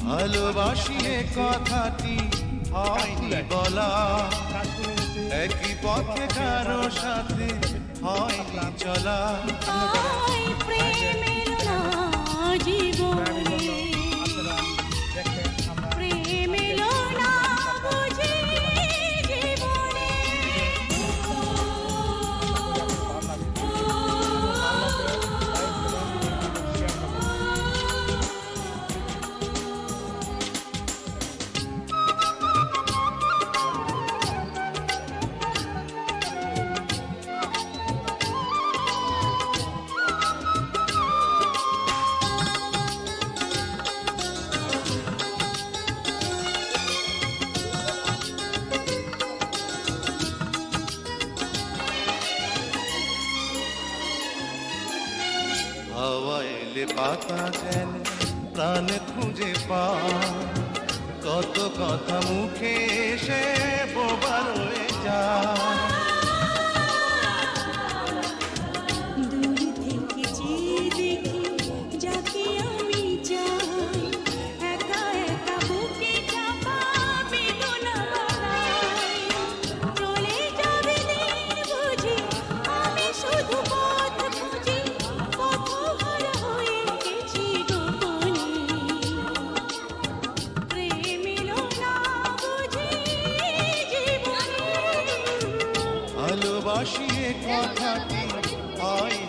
ভালোবাসিয়ে কথাটি হয়নি বলা, একই পথে কারো সাথে হয়নি চলা। হাওয়া এলে পাতা যেন প্রাণ খুঁজে পায়, কত কথা মুখে এসে বোবা রয়ে যায়। ভালোবাসিয়ে কথাটি হয়